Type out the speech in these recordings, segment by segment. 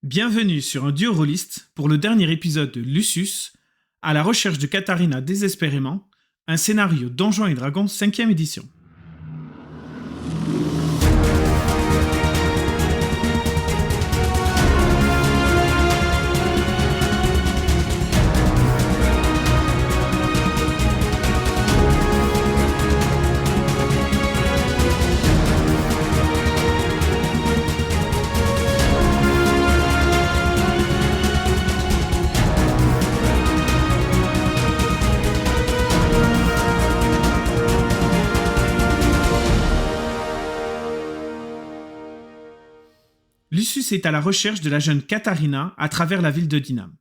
Bienvenue sur un duo rôliste pour le dernier épisode de Lucius, à la recherche de Katharina désespérément, un scénario Donjons et Dragons 5e édition. Lucius est à la recherche de la jeune Katharina à travers la ville de Dinam.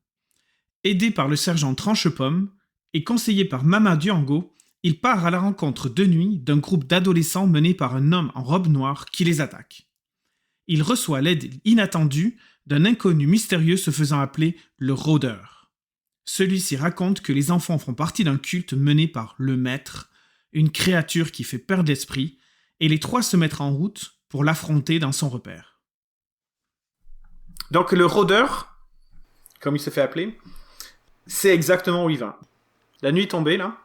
Aidé par le sergent Tranchepomme et conseillé par Mama Duango, il part à la rencontre de nuit d'un groupe d'adolescents mené par un homme en robe noire qui les attaque. Il reçoit l'aide inattendue d'un inconnu mystérieux se faisant appeler le Rôdeur. Celui-ci raconte que les enfants font partie d'un culte mené par le Maître, une créature qui fait perdre l'esprit, et les trois se mettent en route pour l'affronter dans son repère. Donc le rôdeur, comme il se fait appeler, c'est exactement où il va. La nuit est tombée, là.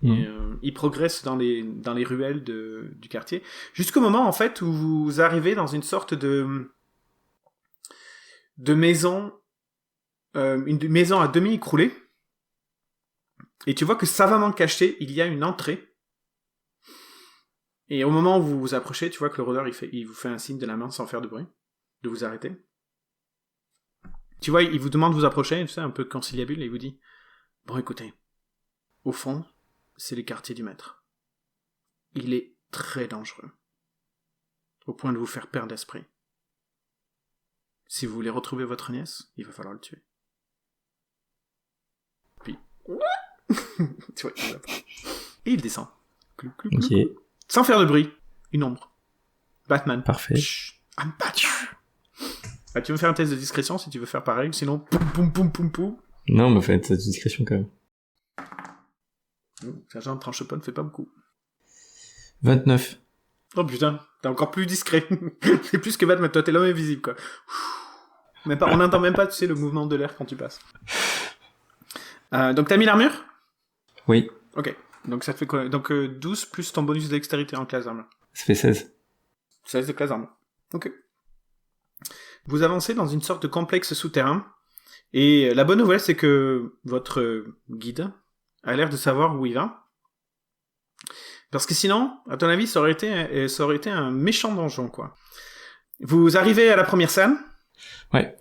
Et, il progresse dans les ruelles du quartier. Jusqu'au moment, en fait, où vous arrivez dans une sorte de maison, une maison à demi écroulée. Et tu vois que savamment caché, il y a une entrée. Et au moment où vous vous approchez, tu vois que le rôdeur, il vous fait un signe de la main sans faire de bruit, de vous arrêter. Tu vois, il vous demande de vous approcher, tu sais, un peu conciliabule, et il vous dit « Bon, écoutez, au fond, c'est le quartier du maître. Il est très dangereux, au point de vous faire perdre l'esprit. Si vous voulez retrouver votre nièce, il va falloir le tuer. » Puis, tu vois, il va pas. Et il descend. Clou, clou, clou, Ok. clou. Sans faire de bruit. Une ombre. Batman. Parfait. Chut, I'm Batman. Ah, tu veux faire un test de discrétion si tu veux faire pareil, sinon poum poum poum poum poum. Non, mais faites cette discrétion quand même. Sergent Tranchepomme ne fait pas beaucoup. 29. Oh putain, t'es encore plus discret. C'est plus que Batman, toi t'es l'homme invisible quoi. Même pas, on n'entend même pas, tu sais, le mouvement de l'air quand tu passes. Donc t'as mis l'armure ? Oui, Ok, donc ça te fait quoi ? Donc 12 plus ton bonus de dextérité en classe d'armure. ça fait 16. 16 de classe d'armure. Ok. Vous avancez dans une sorte de complexe souterrain, et la bonne nouvelle, c'est que votre guide a l'air de savoir où il va. Parce que sinon, à ton avis, ça aurait été un méchant donjon, quoi. Vous arrivez à la première scène. Ouais.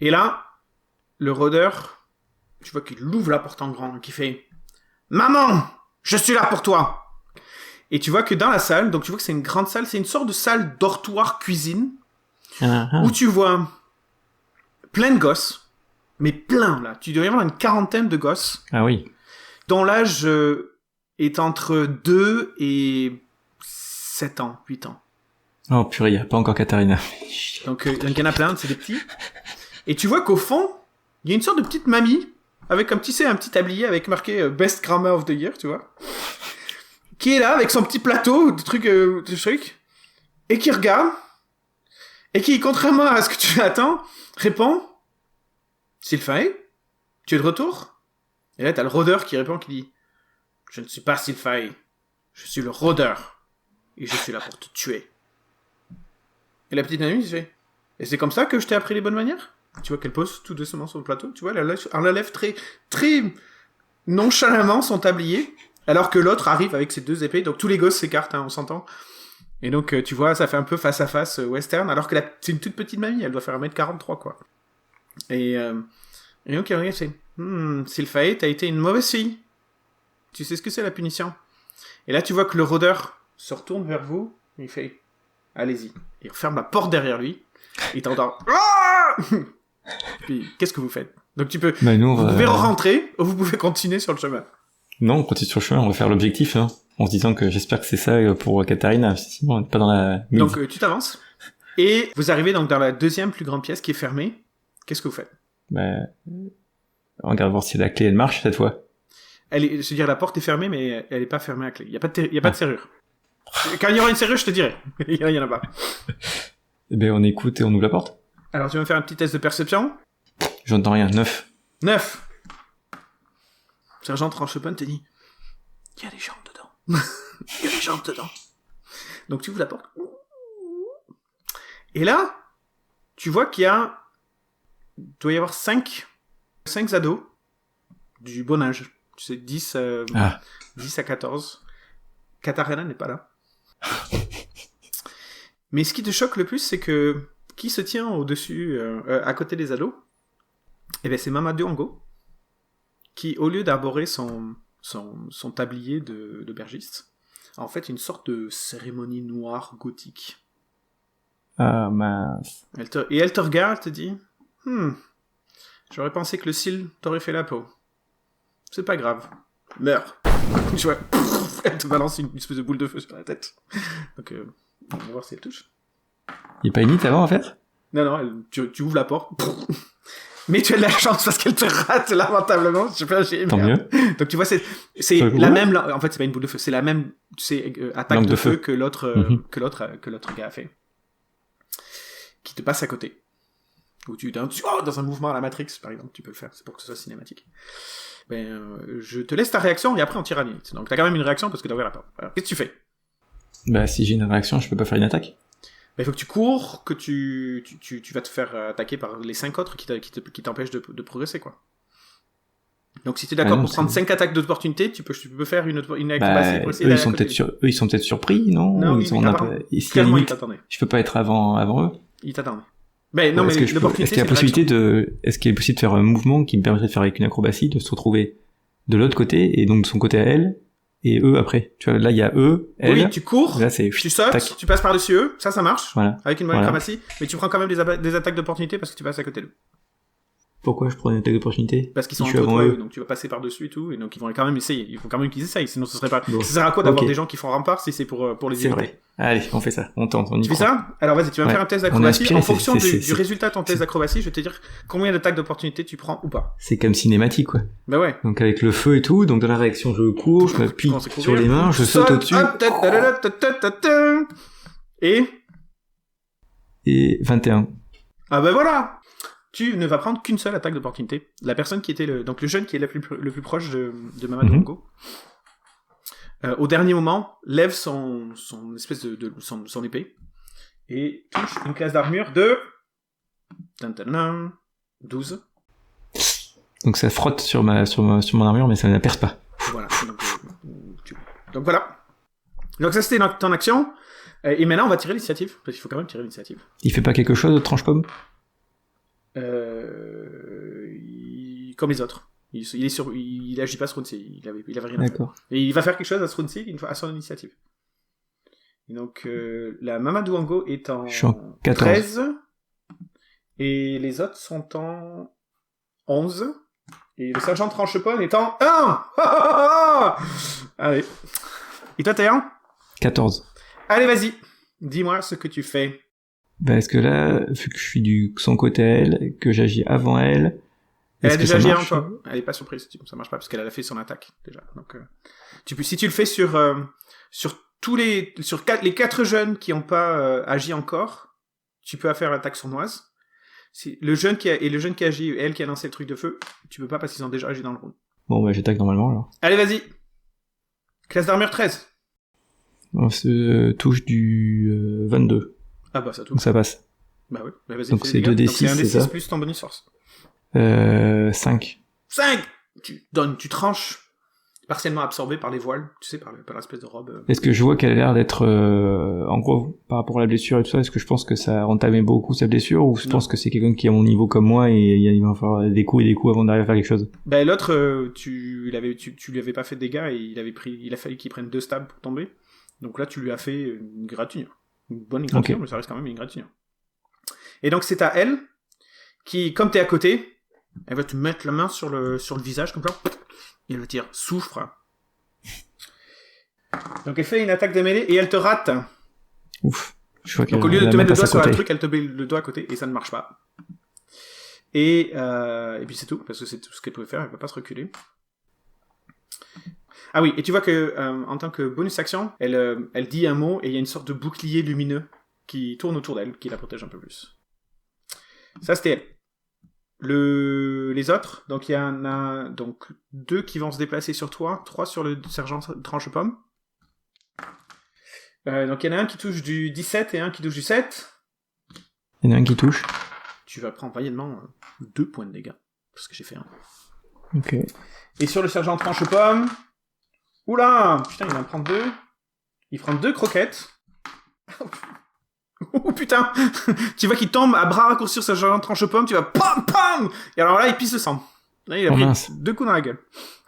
Et là, le rôdeur, tu vois qu'il ouvre la porte en grand, qui fait « Maman, je suis là pour toi !» Et tu vois que dans la salle, donc tu vois que c'est une grande salle, c'est une sorte de salle dortoir-cuisine, où tu vois plein de gosses, mais plein, là. Tu dois y avoir une quarantaine de gosses, Ah oui. dont l'âge est entre 2 et 7 ans, 8 ans. Oh purée, y a pas encore Katharina. Donc il y en a plein, c'est des petits. Et tu vois qu'au fond, il y a une sorte de petite mamie, avec un petit tablier avec marqué Best Grammar of the Year, tu vois, qui est là avec son petit plateau de trucs, et qui regarde, et qui, contrairement à ce que tu attends, répond « Sylphae, tu es de retour ?» Et là, t'as le rôdeur qui répond, qui dit « Je ne suis pas Sylphae, je suis le rôdeur, et je suis là pour te tuer. » Et la petite mamie se fait « Et c'est comme ça que je t'ai appris les bonnes manières ?» Tu vois qu'elle pose tout doucement sur le plateau, tu vois, elle lève très, très nonchalamment son tablier, alors que l'autre arrive avec ses deux épées, donc tous les gosses s'écartent, hein, on s'entend. Et donc, tu vois, ça fait un peu face à face western, alors que c'est une toute petite mamie, elle doit faire 1m43, quoi. Et donc, il regarde, c'est Sylphae, t'as été une mauvaise fille. Tu sais ce que c'est la punition. Et là, tu vois que le rôdeur se retourne vers vous, et il fait allez-y. Il referme la porte derrière lui, et t'entends Puis, qu'est-ce que vous faites? Donc, vous pouvez rentrer, ou vous pouvez continuer sur le chemin. Non, on continue sur le chemin, on va faire l'objectif, hein, en se disant que j'espère que c'est ça pour Katharina, sinon on n'est pas dans la mise. Donc, tu t'avances, et vous arrivez donc dans la deuxième plus grande pièce qui est fermée. Qu'est-ce que vous faites? On regarde voir si la clé elle marche cette fois. Je veux dire, la porte est fermée, mais elle est pas fermée à clé. Il y a pas de serrure. Quand il y aura une serrure, je te dirai. Il y en a pas. Eh ben, on écoute et on ouvre la porte. Alors, tu vas me faire un petit test de perception. J'entends rien. 9. 9. Sergent Tranchepin te dit, il y a des gens dedans. Il y a des gens dedans. Donc, tu ouvres la porte. Et là, tu vois qu'il doit y avoir 5 ados du bon âge. Tu sais, 10 à 14. Katarina n'est pas là. Mais ce qui te choque le plus, c'est que qui se tient au-dessus, à côté des ados, eh ben, c'est Mamadou Ango, qui, au lieu d'arborer son tablier de bergiste, a en fait une sorte de cérémonie noire gothique. Ah, mince. Elle te regarde, te dit, j'aurais pensé que le cil t'aurait fait la peau. C'est pas grave. Meurs. Tu vois, elle te balance une espèce de boule de feu sur la tête. Donc, on va voir si elle touche. Il n'y a pas une hit avant à faire? Non, tu ouvres la porte. Mais tu as de la chance parce qu'elle te rate lamentablement. Je sais pas, j'ai Tant mieux. Donc tu vois, c'est la même. En fait, c'est pas une boule de feu, c'est la même, attaque Langue de de feu feu. que l'autre gars a fait, qui te passe à côté. Ou dans un mouvement à la Matrix, par exemple, tu peux le faire. C'est pour que ce soit cinématique. Je te laisse ta réaction et après on tire à la limite. Donc t'as quand même une réaction parce que t'as ouvert la porte. Alors, qu'est-ce que tu fais? Bah, si j'ai une réaction, je peux pas faire une attaque. Il faut que tu cours, que tu vas te faire attaquer par les 5 autres qui t'empêchent de progresser, quoi. Donc si t'es d'accord pour prendre 5 attaques d'opportunité, tu peux faire une acrobatie pour essayer eux, d'aller à côté. ils sont peut-être surpris, non? Non, Ils t'attendaient. Je peux pas être avant eux? Ils t'attendaient. Non, est-ce mais qu'il y a possibilité est-ce qu'il est possible de faire un mouvement qui me permettrait de faire avec une acrobatie, de se retrouver de l'autre côté, et donc de son côté à elle, et eux après? Tu vois, là, il y a eux, elle. Oui, tu cours, là, tu sautes, tac. tu passes par-dessus eux, ça marche. Voilà. Avec une bonne acrobatie, mais tu prends quand même des attaques d'opportunité parce que tu passes à côté d'eux. Pourquoi je prends une attaque d'opportunité? Parce qu'ils sont entre toi, eux, donc tu vas passer par-dessus et tout, et donc ils vont quand même essayer. Il faut quand même qu'ils essayent, sinon ce serait pas. Bon. Ça sert à quoi d'avoir Ok. des gens qui font rempart si c'est pour les C'est éviter? vrai. Allez, on fait ça. On tente, on y Tu fais croit. ça? Alors vas-y, tu vas me faire un test On est d'acrobatie. inspiré, En fonction c'est- du résultat de ton test d'acrobatie, je vais te dire combien d'attaques d'opportunité tu prends ou pas. C'est comme cinématique, quoi. Bah ouais. Donc avec le feu et tout, donc dans la réaction, je cours, je m'appuie commence à courir. sur les mains, je saute au-dessus, et 21. Ah bah voilà. Tu ne vas prendre qu'une seule attaque d'opportunité. La personne qui était le jeune qui est le plus proche de Mamadou Ango, au dernier moment, lève son espèce son épée et touche une classe d'armure de 12. Donc ça frotte sur mon armure, mais ça ne la perce pas. Voilà. Donc voilà. Donc ça c'était ton action. Et maintenant on va tirer l'initiative parce qu'il faut quand même tirer l'initiative. Il fait pas quelque chose de tranche-pomme? Comme les autres. Il agit pas sur Runcy. Il avait rien à faire. D'accord. Et il va faire quelque chose à Runcy à son initiative. Et donc, la Mamadou Ango est en, Je suis en 14. 13. Et les autres sont en 11. Et le sergent Tranchepon est en 1. Allez. Et toi, t'es en 14. Allez, vas-y. Dis-moi ce que tu fais. Bah, est-ce que là, vu que je suis du son côté à elle, que j'agis avant elle, Elle a est-ce que déjà ça agi avant marche? toi. Elle est pas surprise. Ça marche pas parce qu'elle a fait son attaque déjà. Donc, si tu le fais sur les 4 jeunes qui ont pas agi encore, tu peux faire l'attaque sournoise. Si le jeune qui a agi, elle qui a lancé le truc de feu, tu peux pas parce qu'ils ont déjà agi dans le round. Bon, bah, j'attaque normalement, alors. Allez, vas-y. Classe d'armure 13. On se touche du 22. Ah bah ça touche. Donc ça passe. Bah oui. Bah, vas-y. Donc fais c'est les dégâts. 2d6, Donc c'est un c'est d6 ça plus ton bonus force. 5. 5. Tu tranches. Partiellement absorbé par les voiles, tu sais, par l'espèce de robe. Est-ce que je vois qu'elle a l'air d'être, en gros, par rapport à la blessure et tout ça, est-ce que je pense que ça a entamé beaucoup sa blessure, ou je pense que c'est quelqu'un qui est à mon niveau comme moi et il va falloir des coups et des coups avant d'arriver à faire quelque chose? Bah l'autre, tu lui avais pas fait de dégâts et il a fallu qu'il prenne 2 stabs pour tomber. Donc là, tu lui as fait une égratignure. Une bonne égratignure, mais ça reste quand même une égratignure. Et donc c'est à elle, qui, comme t'es à côté, elle va te mettre la main sur le visage, comme ça, et elle va te dire, souffre. Donc elle fait une attaque de mêlée, et elle te rate. Ouf. Je vois Donc au lieu de te mettre le doigt sur le truc, elle te met le doigt à côté, et ça ne marche pas. Et puis c'est tout, parce que c'est tout ce qu'elle pouvait faire, elle peut pas se reculer. Ah oui, et tu vois que en tant que bonus action, elle dit un mot et il y a une sorte de bouclier lumineux qui tourne autour d'elle, qui la protège un peu plus. Ça, c'était elle. Les autres, donc il y en a donc 2 qui vont se déplacer sur toi, 3 sur le sergent tranche-pomme. Donc il y en a un qui touche du 17 et un qui touche du 7. Il y en a un qui touche. Tu vas prendre moyennement 2 points de dégâts, parce que j'ai fait 1. Ok. Et sur le sergent tranche-pomme... Oula! Putain, il va en prendre 2. Il prend 2 croquettes. Oh putain! Tu vois qu'il tombe à bras raccourcis sur ce sergent tranche-pomme, tu vas PAM PAM! Et alors là, il pisse le sang. Là, il a pris 2 coups dans la gueule.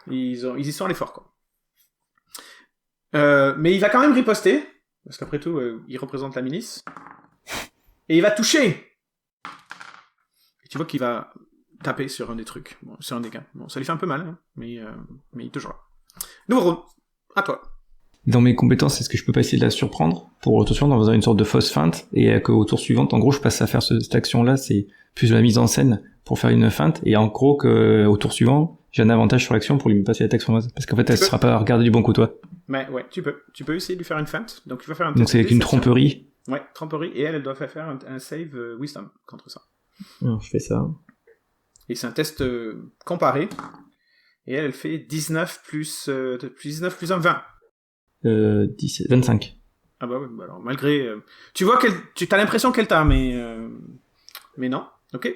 Ils y sont allés fort, quoi. Mais il va quand même riposter, parce qu'après tout, il représente la milice. Et il va toucher! Et tu vois qu'il va taper sur un des trucs, sur un des gars. Bon, ça lui fait un peu mal, hein, mais il touchera. Nouveau round, à toi. Dans mes compétences, est-ce que je peux pas essayer de la surprendre pour attention en faisant une sorte de fausse feinte et qu'au tour suivant, en gros, je passe à faire cette action-là, c'est plus de la mise en scène pour faire une feinte et en gros qu'au tour suivant, j'ai un avantage sur l'action pour lui passer l'attaque sur moi parce qu'en fait, elle sera pas regardée du bon côté. Mais ouais, tu peux essayer de lui faire une feinte. Donc tu vas faire un. Donc c'est avec une tromperie. Ouais, tromperie et elle doit faire un save wisdom contre ça. Alors, je fais ça. Et c'est un test comparé. Et elle fait 19 plus 19 plus 1, 20. 25. Ah bah ouais, bah alors malgré... tu vois tu as l'impression qu'elle t'a, mais non. Ok.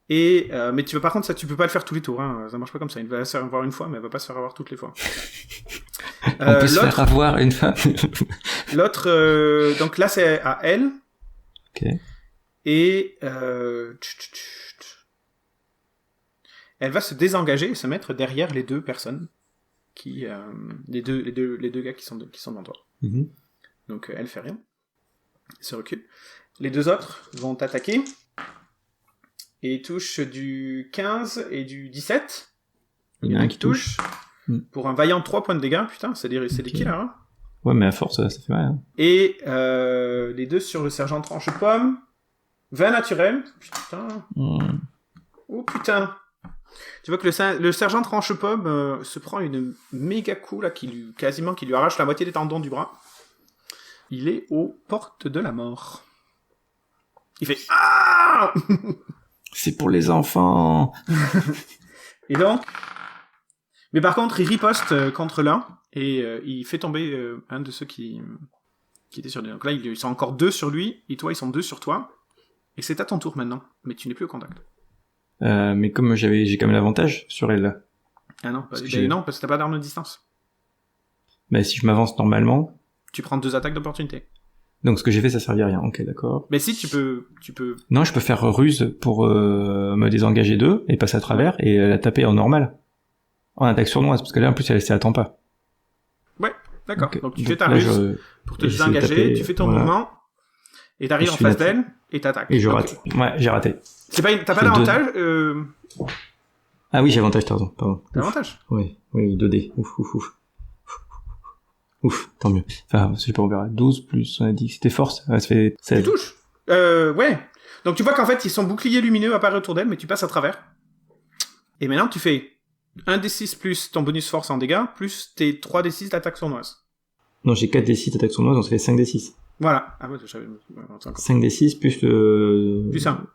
Et mais par contre, ça, tu peux pas le faire tous les tours. Hein. Ça marche pas comme ça. Il va se faire avoir une fois, mais elle va pas se faire avoir toutes les fois. On peut se faire avoir une fois. L'autre, donc là, c'est à elle. Ok. Et elle va se désengager et se mettre derrière les 2 personnes qui les deux gars qui sont devant toi. Mm-hmm. Donc elle fait rien. Elle se recule. Les 2 autres vont t'attaquer et touchent du 15 et du 17. Il y en a un qui touche. Pour un vaillant 3 points de dégâts. Putain, c'est des kills, hein. Ouais, mais à force, ça fait mal. Hein. Et les 2 sur le sergent tranche-pomme. 20 naturel. Putain. Oh putain. Tu vois que le sergent tranche-pomme se prend une méga coup là, qui lui arrache la moitié des tendons du bras. Il est aux portes de la mort. Il fait ah. C'est pour les enfants. Et donc, mais par contre, il riposte contre l'un et il fait tomber un de ceux qui était sur lui. Donc là, ils sont encore 2 sur lui et toi, ils sont 2 sur toi. Et c'est à ton tour maintenant, mais tu n'es plus au contact. Mais comme j'ai quand même l'avantage sur elle là. Ah non, parce que t'as pas d'arme de distance. Bah si je m'avance normalement. Tu prends 2 attaques d'opportunité. Donc ce que j'ai fait, ça servait à rien. Ok, d'accord. Mais si tu peux. Non, je peux faire ruse pour me désengager d'eux et passer à travers et la taper en normal. En attaque sournoise, parce que là en plus elle attend pas. Ouais, d'accord. Okay. Donc tu fais ta ruse pour te désengager, tu fais ton mouvement et t'arrives en face d'elle et t'attaques. Et je rate. Ouais, j'ai raté. T'as pas d'avantage Ah oui, j'ai avantage, t'as raison. Pardon. T'as avantage? Oui, 2D. Ouf, tant mieux. Enfin, je sais pas, on verra. 12 plus, on a dit que c'était force. Ça fait 16. Tu touches. Ouais. Donc tu vois qu'en fait, ils sont boucliers lumineux apparaît autour d'elle, mais tu passes à travers. Et maintenant, tu fais 1d6 plus ton bonus force en dégâts, plus tes 3d6 d'attaque sournoise. Non, j'ai 4d6 d'attaque sournoise, donc ça fait 5d6. Voilà. Ah ouais, je savais. 5d6 plus le... Plus 1.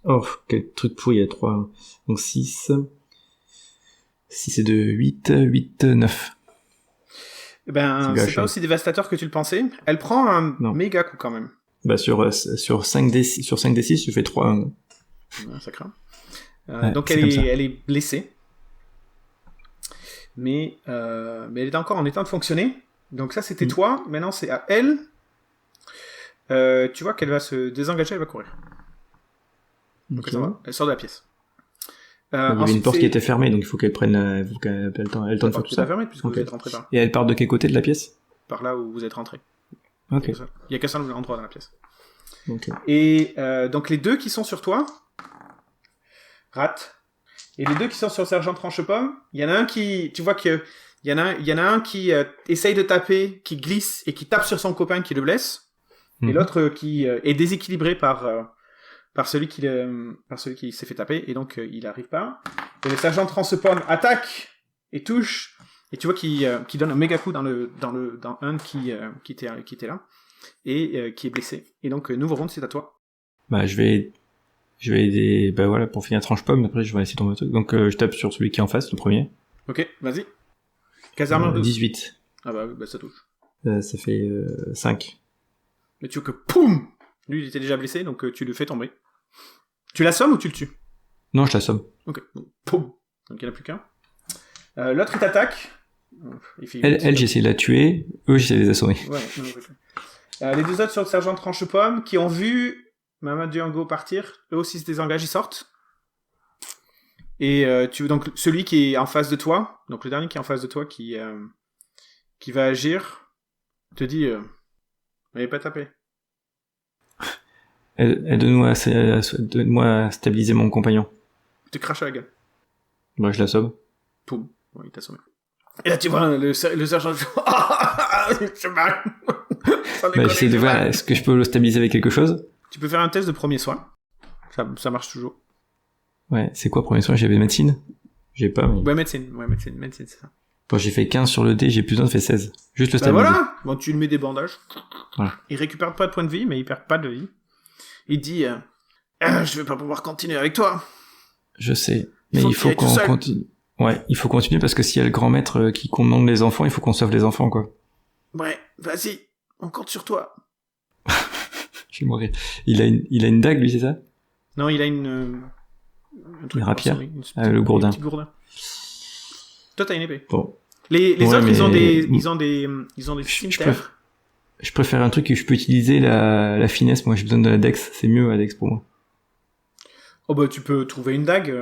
Oh, quel truc pourri, il y a 3. Donc 6. 6 et 2, 8, 9. Eh ben, c'est pas aussi dévastateur que tu le pensais. Elle prend un méga coup quand même. Bah, sur 5d6, tu fais 3. Ouais, ça craint. Donc elle est blessée. Mais elle est encore en état de fonctionner. Donc ça, c'était toi. Maintenant, c'est à elle. Tu vois qu'elle va se désengager, elle va courir. Donc elle sort de la pièce. Il y avait une porte qui était fermée, donc il faut qu'elle prenne, elle le temps de faire tout ça. Fermée puisque vous êtes rentré par là. Et elle part de quel côté de la pièce? Par là où vous êtes rentré. Ok. Il y a qu'un seul endroit dans la pièce. Okay. Et donc les 2 qui sont sur toi ratent. Et les 2 qui sont sur le sergent tranche-pomme, il y en a un qui, tu vois que il y en a un qui essaye de taper, qui glisse et qui tape sur son copain qui le blesse, et l'autre qui est déséquilibré par celui qui s'est fait taper, et donc il arrive pas. Et le sergent tranche-pomme attaque et touche, et tu vois qu'il donne un méga coup dans un qui était là et qui est blessé. Et donc nouveau round, c'est à toi. Bah je vais Je vais aider, bah voilà, pour finir tranche pomme, après je vais essayer de tomber le truc. Donc je tape sur celui qui est en face, le premier. Ok, vas-y. Casarmure 12. 18. Ah bah oui, bah ça touche. Ça fait 5. Mais tu veux que poum. Lui, il était déjà blessé, donc tu le fais tomber. Tu l'assommes ou tu le tues? Non, je l'assomme. Ok, donc, poum. Donc il n'y en a plus qu'un. L'autre, il t'attaque. Elle, j'essaie de la tuer. Eux, j'essaie de les assommer. Ouais, non, les deux autres sur le sergent Tranche-Pomme qui ont vu Mamadou Ango partir, eux aussi se désengagent, ils sortent. Et donc celui qui est en face de toi, donc le dernier qui est en face de toi qui va agir, te dit n'allez pas taper. Aide-moi à stabiliser mon compagnon. Tu craches à la gueule. Bah, je l'assomme. Poum. Ouais, il t'a assommé. Et là, tu vois le sergent. C'est mal. Bah, j'essaie de voir, est-ce que je peux le stabiliser avec quelque chose? Tu peux faire un test de premier soin. Ça marche toujours. Ouais, c'est quoi premier soin? J'avais médecine? J'ai pas. Mais... Ouais, médecine, c'est ça. Bon, j'ai fait 15 sur le dé, j'ai plus besoin de faire 16. Juste le stabiliser. Voilà! Bon, tu lui mets des bandages. Voilà. Il récupère pas de points de vie, mais il perd pas de vie. Il dit je vais pas pouvoir continuer avec toi. Je sais. Mais il faut qu'on continue. Ouais, il faut continuer parce que s'il y a le grand maître qui commande les enfants, il faut qu'on sauve les enfants, quoi. Ouais, vas-y, on compte sur toi. Je vais mourir. Il a une dague, lui, c'est ça? Non, il a une rapière. Le gourdin. Petit gourdin. Toi, t'as une épée. Bon. Les autres, mais... ils ont des cimetères. Je préfère un truc que je peux utiliser la finesse. Moi, j'ai besoin de la dex. C'est mieux, la dex, pour moi. Oh, bah, tu peux trouver une dague.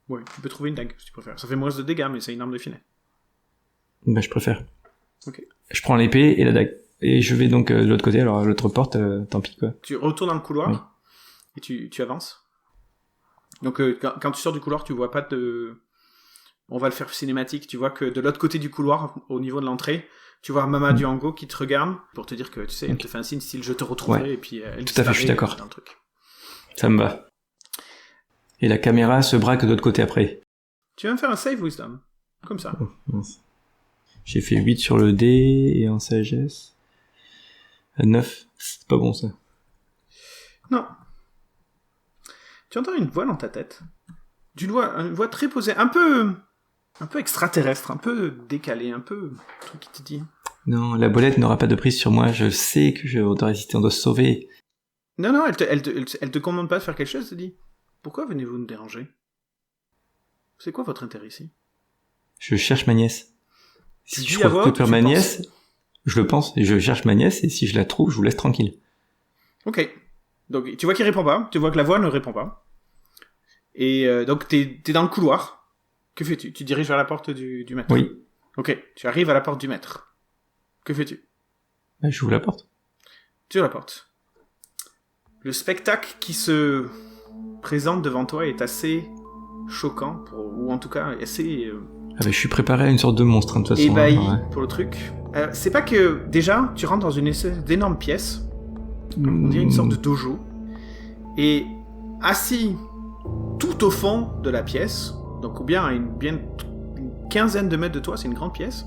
Ouais, tu peux trouver une dague, si tu préfères. Ça fait moins de dégâts, mais c'est une arme de finet. Bah, je préfère. Ok. Je prends l'épée et la dague. Et je vais donc de l'autre côté, alors l'autre porte, tant pis, quoi. Tu retournes dans le couloir, oui. Et tu avances. Donc, quand tu sors du couloir, tu vois pas de... On va le faire cinématique, tu vois que de l'autre côté du couloir, au niveau de l'entrée, tu vois Mamadou Ango qui te regarde, pour te dire que, tu sais, elle te fait un signe style « je te retrouverai », et puis elle tout à fait, je suis d'accord. Dans le truc. Ça me va. Et la caméra se braque de l'autre côté après. Tu vas me faire un save wisdom. Comme ça. Oh, mince. J'ai fait 8 sur le dé et en sagesse. 9. C'est pas bon, ça. Non. Tu entends une voix dans ta tête. Une voix très posée. Un peu extraterrestre, un peu décalée, un peu... Un truc qui te dit... Non, la bolette n'aura pas de prise sur moi. Je sais que je dois résister, on doit se sauver. Non, elle te commande pas de faire quelque chose, elle te dit... Pourquoi venez-vous nous déranger? C'est quoi votre intérêt ici? Je cherche ma nièce. Si je recrute ma nièce, je le pense, et je cherche ma nièce, et si je la trouve, je vous laisse tranquille. Ok. Donc, tu vois qu'il répond pas, tu vois que la voix ne répond pas. Et donc, t'es dans le couloir. Que fais-tu? Tu diriges vers la porte du maître? Oui. Ok, tu arrives à la porte du maître. Que fais-tu? J'ouvre la porte. Tu ouvres la porte. Le spectacle qui se présente devant toi est assez choquant, ou en tout cas assez... je suis préparé à une sorte de monstre, de toute façon. Ébahi pour le truc. C'est pas que, déjà, tu rentres dans une espèce d'énorme pièce, on dirait une sorte de dojo, et assis tout au fond de la pièce, donc ou bien à une quinzaine de mètres de toi, c'est une grande pièce,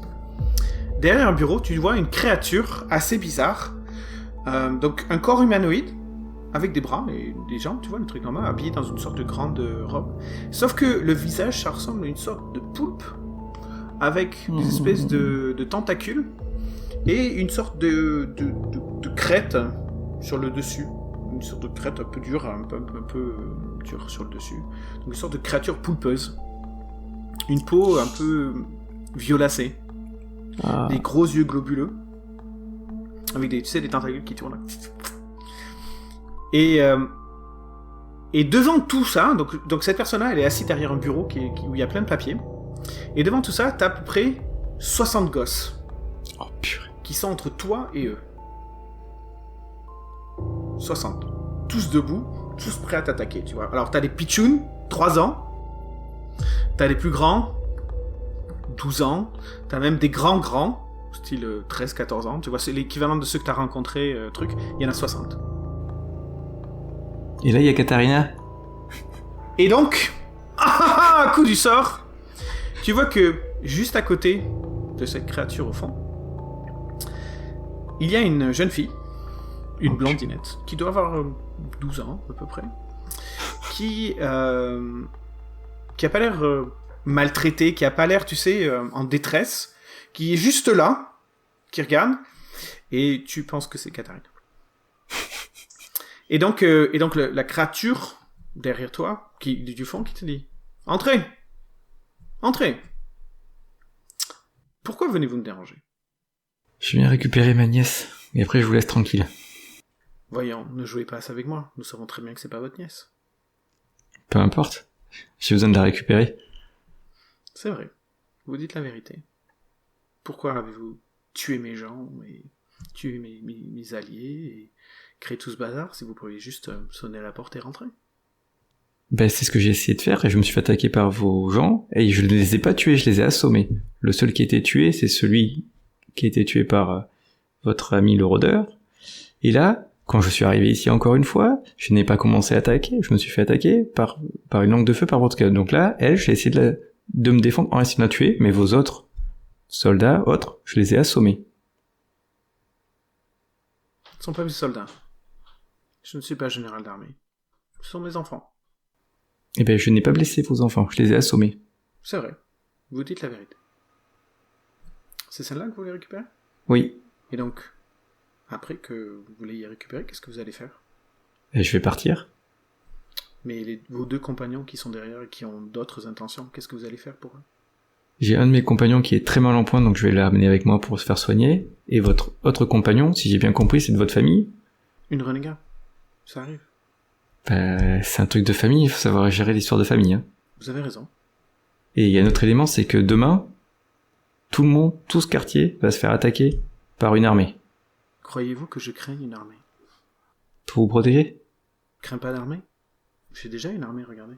derrière un bureau, tu vois une créature assez bizarre, donc un corps humanoïde, avec des bras et des jambes, tu vois, le truc normal, habillé dans une sorte de grande robe. Sauf que le visage, ça ressemble à une sorte de poulpe, avec des espèces de tentacules, et une sorte de crête sur le dessus. Une sorte de crête un peu dure, un peu dure sur le dessus. Donc une sorte de créature poulpeuse. Une peau un peu violacée. Des gros yeux globuleux. Avec des tentacules qui tournent. Et devant tout ça, donc cette personne-là, elle est assise derrière un bureau où il y a plein de papiers. Et devant tout ça, t'as à peu près 60 gosses. Oh purée. Qui sont entre toi et eux. 60. Tous debout, tous prêts à t'attaquer, tu vois. Alors t'as des pitchouns, 3 ans. T'as les plus grands, 12 ans. T'as même des grands, style 13-14 ans. Tu vois, c'est l'équivalent de ceux que t'as rencontrés, il y en a 60. Et là, il y a Katharina. Et donc, coup du sort, tu vois que juste à côté de cette créature au fond, il y a une jeune fille, une blondinette, qui doit avoir 12 ans à peu près, qui a pas l'air maltraité, qui a pas l'air, tu sais, en détresse, qui est juste là, qui regarde, et tu penses que c'est Katharina. Et donc la créature derrière toi, du fond, qui te dit « Entrez ! Entrez ! Pourquoi venez-vous me déranger ?» Je viens récupérer ma nièce, et après je vous laisse tranquille. Voyons, ne jouez pas avec moi, nous savons très bien que c'est pas votre nièce. Peu importe, j'ai besoin de la récupérer. C'est vrai, vous dites la vérité. Pourquoi avez-vous tué mes gens, et tué mes alliés, et créé tout ce bazar, si vous pourriez juste sonner à la porte et rentrer? Ben, c'est ce que j'ai essayé de faire, et je me suis fait attaquer par vos gens, et je ne les ai pas tués, je les ai assommés. Le seul qui a été tué, c'est celui qui a été tué par votre ami le rôdeur. Et là, quand je suis arrivé ici encore une fois, je n'ai pas commencé à attaquer, je me suis fait attaquer par une langue de feu par votre gars. Donc là, j'ai essayé de me défendre en essayant de la tuer, mais vos autres soldats, je les ai assommés. Ce ne sont pas mes soldats. Je ne suis pas général d'armée. Ce sont mes enfants. Eh ben, je n'ai pas blessé vos enfants, je les ai assommés. C'est vrai. Vous dites la vérité. C'est celle-là que vous voulez récupérer? Oui. Et donc, après que vous l'ayez récupérée, qu'est-ce que vous allez faire? Et je vais partir. Mais vos deux compagnons qui sont derrière et qui ont d'autres intentions, qu'est-ce que vous allez faire pour eux? J'ai un de mes compagnons qui est très mal en point, donc je vais le ramener avec moi pour se faire soigner. Et votre autre compagnon, si j'ai bien compris, c'est de votre famille? Une renégade. Ça arrive. C'est un truc de famille, il faut savoir gérer l'histoire de famille. Hein. Vous avez raison. Et il y a un autre élément, c'est que demain, tout ce quartier va se faire attaquer par une armée. Croyez-vous que je craigne une armée? Pour vous protéger? Crains pas d'armée? J'ai déjà une armée, regardez.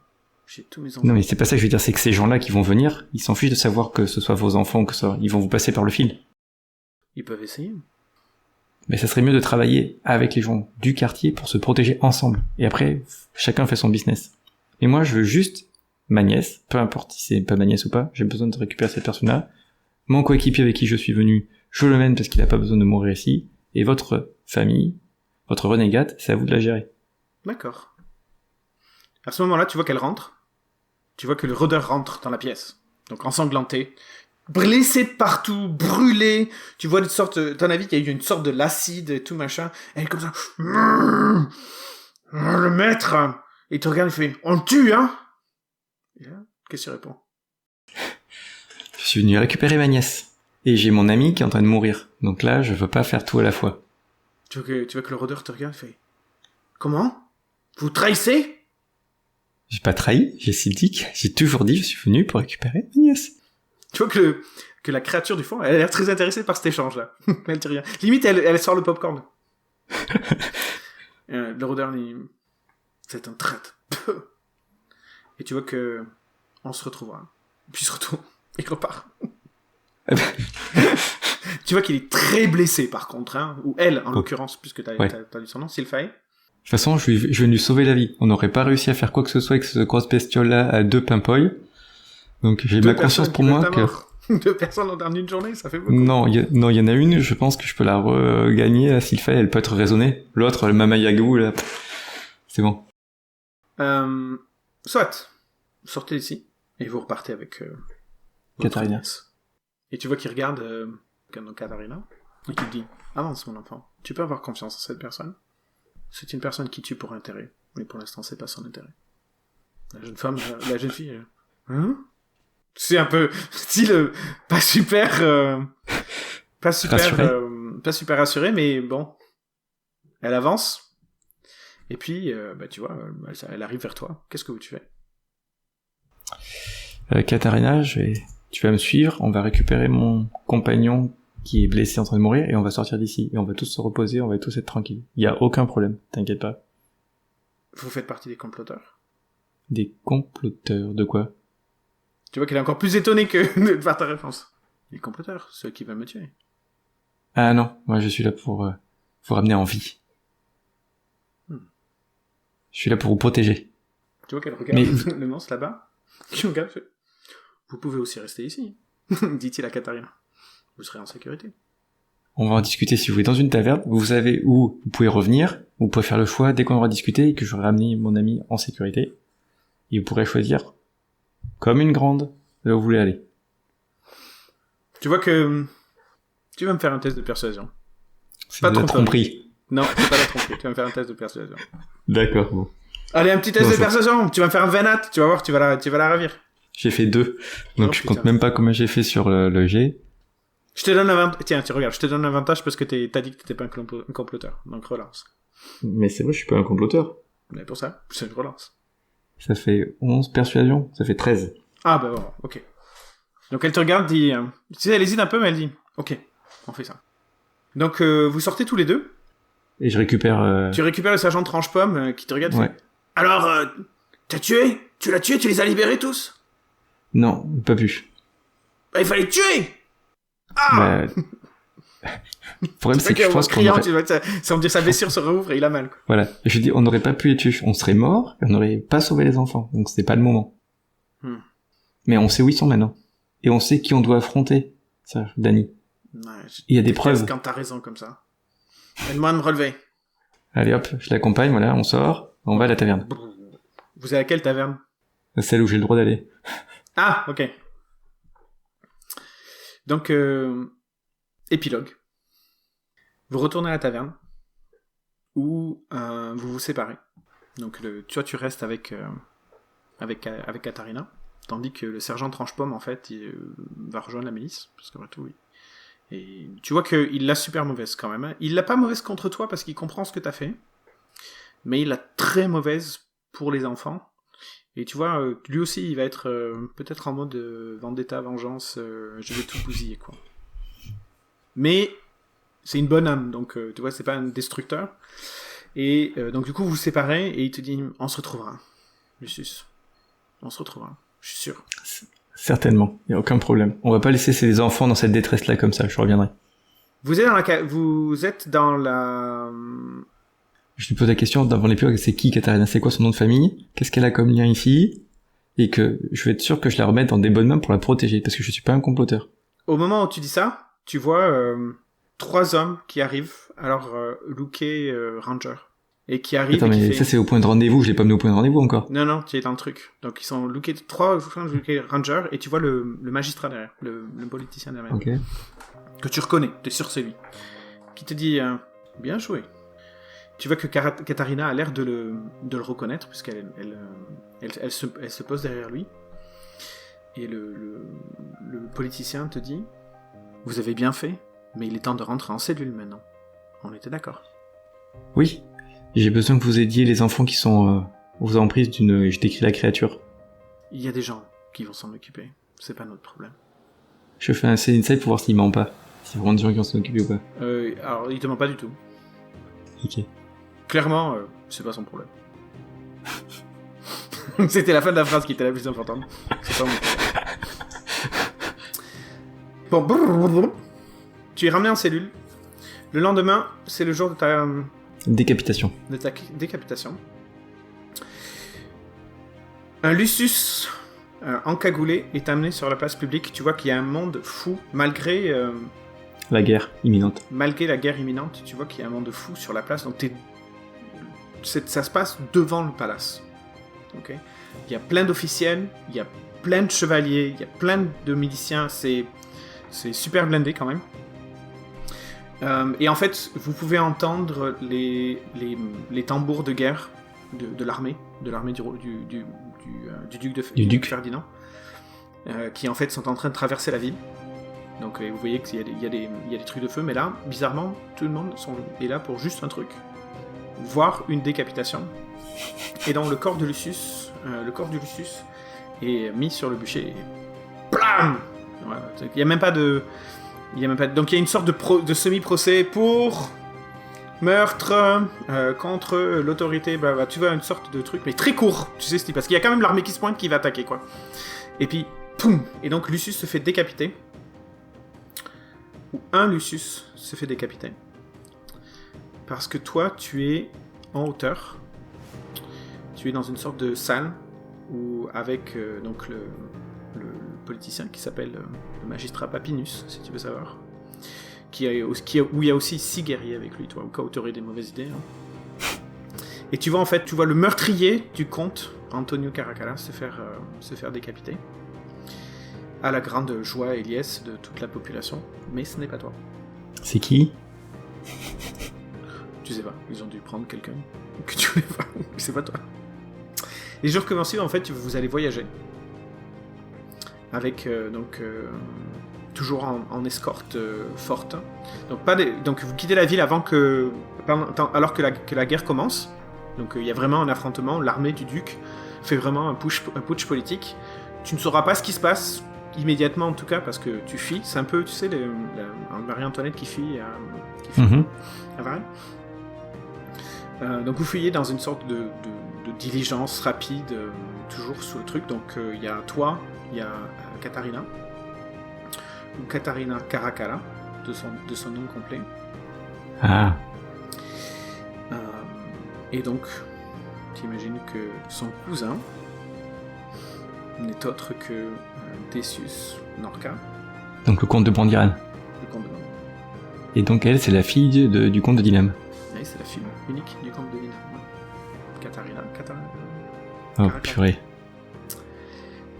J'ai tous mes enfants. Non mais c'est pas ça que je veux dire, c'est que ces gens-là qui vont venir, ils s'en fichent de savoir que ce soit vos enfants ou que ça, ils vont vous passer par le fil. Ils peuvent essayer. Mais ça serait mieux de travailler avec les gens du quartier pour se protéger ensemble. Et après, chacun fait son business. Et moi, je veux juste ma nièce, peu importe si c'est pas ma nièce ou pas, j'ai besoin de récupérer cette personne-là. Mon coéquipier avec qui je suis venu, je le mène parce qu'il a pas besoin de mourir ici. Et votre famille, votre renégate, c'est à vous de la gérer. D'accord. À ce moment-là, tu vois qu'elle rentre. Tu vois que le rôdeur rentre dans la pièce. Donc ensanglanté. Blessé de partout, brûlé. Tu vois une sorte, ton avis qu'il y a eu une sorte de l'acide et tout machin. Elle est comme ça. Le maître. Et il te regarde, il fait, on le tue, hein? Et là, qu'est-ce que tu réponds? Je suis venu récupérer ma nièce. Et j'ai mon ami qui est en train de mourir. Donc là, je veux pas faire tout à la fois. Tu vois que le rôdeur te regarde, il fait, comment? Vous trahissez? J'ai pas trahi, j'ai toujours dit, je suis venu pour récupérer ma nièce. Tu vois que la créature du fond, elle a l'air très intéressée par cet échange-là. Elle dit rien. Limite, elle sort le popcorn. Le rôdeur dit, c'est un traître. Et tu vois que on se retrouvera. Puis il se retourne. Il repart. Tu vois qu'il est très blessé, par contre, hein. Ou elle, en l'occurrence, puisque t'as dit son nom, Sylphae. De toute façon, je vais lui sauver la vie. On n'aurait pas réussi à faire quoi que ce soit avec cette grosse bestiole-là à 2 pimpouilles. Donc j'ai ma conscience pour moi que... 2 personnes en une journée, ça fait beaucoup. Non, il y en a une, je pense que je peux la regagner. La Sylphae, elle peut être raisonnée. L'autre, le Mama Yagou, là, c'est bon. Soit, sortez d'ici, et vous repartez avec Katharina. Et tu vois qu'il regarde Katharina, et qu'il te dit, avance mon enfant, tu peux avoir confiance en cette personne. C'est une personne qui tue pour intérêt, mais pour l'instant c'est pas son intérêt. La jeune fille, hein? C'est un peu style pas super rassuré, mais bon, elle avance. Et puis, tu vois, elle arrive vers toi. Qu'est-ce que tu fais? Katharina, tu vas me suivre. On va récupérer mon compagnon qui est blessé en train de mourir et on va sortir d'ici. Et on va tous se reposer, on va tous être tranquilles. Il y a aucun problème, t'inquiète pas. Vous faites partie des comploteurs? Des comploteurs de quoi? Tu vois qu'elle est encore plus étonnée que par ta réponse. Les comploteurs, ceux qui veulent me tuer. Ah non, moi je suis là pour vous ramener en vie. Je suis là pour vous protéger. Tu vois qu'elle regarde le monstre là-bas. Qui regarde, fait, vous pouvez aussi rester ici, dit-il à Katharina. Vous serez en sécurité. On va en discuter si vous voulez dans une taverne. Vous savez où vous pouvez revenir. Vous pouvez faire le choix dès qu'on aura discuté et que j'aurai ramené mon ami en sécurité. et vous pourrez choisir, comme une grande, là où vous voulez aller. Tu vois que tu vas me faire un test de persuasion. C'est Pas de la tromperie. Non, c'est pas la tromperie. Tu vas me faire un test de persuasion. D'accord, bon. Allez, un petit test de persuasion. Tu vas me faire un 20 nat. Tu vas voir, tu vas la ravir. J'ai fait 2. Donc Oh, je putain. compte même pas combien j'ai fait sur le G. Je te donne un avantage. Tiens, tu regardes, je te donne un avantage parce que t'as dit que t'étais pas un comploteur. Donc relance. Mais c'est vrai, je suis pas un comploteur. Mais pour ça, c'est une relance. Ça fait 11 persuasion, ça fait 13. Ah bah bon, ok. Donc elle te regarde, dit... tu sais, elle hésite un peu, mais elle dit... Ok, on fait ça. Donc vous sortez tous les deux. Et je récupère... Tu récupères le sergent Tranche-Pomme qui te regarde. Ouais. Fait, alors, t'as tué? Tu l'as tué? Tu les as libérés tous? Non, pas pu. Bah, il fallait te tuer! Ah! Bah... Le problème, c'est que je pense qu'on criant, aurait... tu vois, ça veut dire sa blessure se rouvre et il a mal. Quoi. Voilà. Et je dis, on n'aurait pas pu les tuer. On serait mort et on n'aurait pas sauvé les enfants. Donc c'était pas le moment. Mais on sait où ils sont maintenant. Et on sait qui on doit affronter. Ça, Dany. Ouais, Il y a des preuves. Quand t'as raison comme ça. Aide-moi à me relever. Allez hop, je l'accompagne, voilà, on sort. On va à la taverne. Vous êtes à quelle taverne? Celle où j'ai le droit d'aller. Ah, ok. Donc, épilogue. Vous retournez à la taverne où vous vous séparez. Donc, tu restes avec Katharina, tandis que le sergent Tranche-Pomme, en fait, il va rejoindre la milice, parce qu'après tout, oui. Et tu vois qu'il l'a super mauvaise quand même. Hein. Il l'a pas mauvaise contre toi parce qu'il comprend ce que t'as fait, mais il l'a très mauvaise pour les enfants. Et tu vois, lui aussi, il va être peut-être en mode vendetta, vengeance, je vais tout bousiller, quoi. Mais c'est une bonne âme, donc tu vois, c'est pas un destructeur. Et donc du coup, vous vous séparez, et il te dit, on se retrouvera, Lucius. On se retrouvera, je suis sûr. Certainement, il n'y a aucun problème. On va pas laisser ces enfants dans cette détresse-là comme ça, je reviendrai. Vous êtes dans la... Je lui pose la question devant l'épilogue, c'est qui Katharina? C'est quoi son nom de famille? Qu'est-ce qu'elle a comme lien ici? Et que je vais être sûr que je la remette dans des bonnes mains pour la protéger, parce que je suis pas un comploteur. Au moment où tu dis ça, tu vois 3 hommes qui arrivent, alors Luke Ranger, et qui arrivent... Attends, mais ça c'est au point de rendez-vous, je l'ai pas mené au point de rendez-vous encore. Non, tu es dans le truc. Donc ils sont trois Luke Ranger, et tu vois le magistrat derrière, le politicien derrière. Ok. Que tu reconnais, t'es sûr c'est lui. Qui te dit bien joué. Tu vois que Katharina a l'air de le reconnaître, puisqu'elle se pose derrière lui. Et le politicien te dit, vous avez bien fait, mais il est temps de rentrer en cellule maintenant. On était d'accord. Oui, j'ai besoin que vous aidiez les enfants qui sont aux emprises d'une... Je décris la créature. Il y a des gens qui vont s'en occuper. C'est pas notre problème. Je fais un C-Insight pour voir s'il ment pas. Si vraiment des gens qui vont s'en occuper ou pas. Alors, il te ment pas du tout. Ok. Clairement, c'est pas son problème. C'était la fin de la phrase qui était la plus importante. C'est pas mon problème. Bon, tu es ramené en cellule. Le lendemain, c'est le jour de ta Décapitation. décapitation. Un Lucius encagoulé est amené sur la place publique. Tu vois qu'il y a un monde fou, malgré La guerre imminente. malgré la guerre imminente. Tu vois qu'il y a un monde fou sur la place. Donc ça se passe devant le palace. Okay. Il y a plein d'officiels, il y a plein de chevaliers, il y a plein de miliciens. C'est super blindé quand même. Et en fait, vous pouvez entendre les tambours de guerre de l'armée du duc Ferdinand, qui en fait sont en train de traverser la ville. Donc vous voyez qu'il y a des trucs de feu, mais là, bizarrement, tout le monde est là pour juste un truc, voir une décapitation. Et donc le corps du Lucius est mis sur le bûcher. Et blam. Voilà. Il n'y a même pas de... Donc il y a une sorte de semi-procès pour meurtre contre l'autorité, bah, tu vois, une sorte de truc, mais très court, tu sais, parce qu'il y a quand même l'armée qui se pointe qui va attaquer, quoi. Et puis, poum. Et donc Lucius se fait décapiter. Ou un Lucius se fait décapiter. Parce que toi, tu es en hauteur. Tu es dans une sorte de salle où, avec donc le politicien qui s'appelle le magistrat Papinus, si tu veux savoir, où il y a aussi 6 guerriers avec lui, toi, au cas où tu aurais des mauvaises idées. Hein. Et tu vois le meurtrier du comte Antonio Caracalla se faire décapiter. À la grande joie et liesse de toute la population. Mais ce n'est pas toi. C'est qui? Tu sais pas, ils ont dû prendre quelqu'un que tu voulais pas. C'est pas toi. Les jours qui vont suivre, en fait, vous allez voyager. Avec, toujours en escorte forte. Donc vous quittez la ville alors que la guerre commence. Donc il y a vraiment un affrontement. L'armée du duc fait vraiment un putsch politique. Tu ne sauras pas ce qui se passe immédiatement, en tout cas, parce que tu fuis. C'est un peu, tu sais, Marie-Antoinette qui fuit à Varennes. Donc vous fuyez dans une sorte de diligence rapide, toujours sous le truc. Donc il y a toi, il y a Katharina, ou Katharina Caracalla, de son nom complet. Ah. Et donc, t'imagines que son cousin n'est autre que Decius Norca. Donc le comte de Brandiran. Le comte de Brandiran. Et donc elle, c'est la fille du comte de Dinam. Oui, c'est la fille unique du comte de Dinam. Katharina. Oh purée.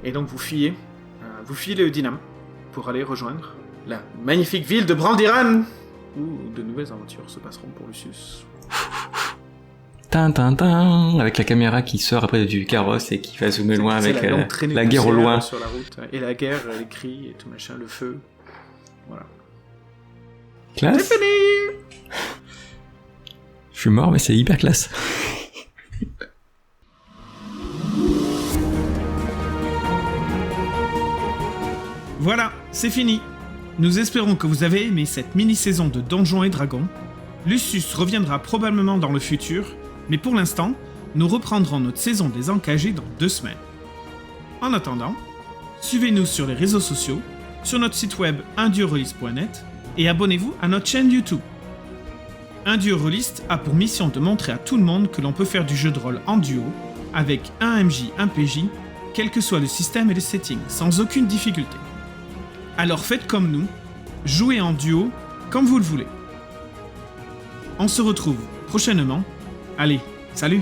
Et donc vous fuyez le Dinam pour aller rejoindre la magnifique ville de Brandiran, où de nouvelles aventures se passeront pour Lucius. Tintintin, avec la caméra qui sort après du carrosse et qui va zoomer loin avec la guerre au loin. Sur la route, et la guerre, les cris et tout machin, le feu. Voilà. Classe. C'est fini. Je suis mort, mais c'est hyper classe. Voilà, c'est fini. Nous espérons que vous avez aimé cette mini-saison de Donjons et Dragons. Lucius reviendra probablement dans le futur, mais pour l'instant, nous reprendrons notre saison des Encagés dans 2 semaines. En attendant, suivez-nous sur les réseaux sociaux, sur notre site web undieurollist.net et abonnez-vous à notre chaîne YouTube. Un Dieu Rolliste a pour mission de montrer à tout le monde que l'on peut faire du jeu de rôle en duo, avec un MJ, un PJ, quel que soit le système et le setting, sans aucune difficulté. Alors faites comme nous, jouez en duo comme vous le voulez. On se retrouve prochainement. Allez, salut!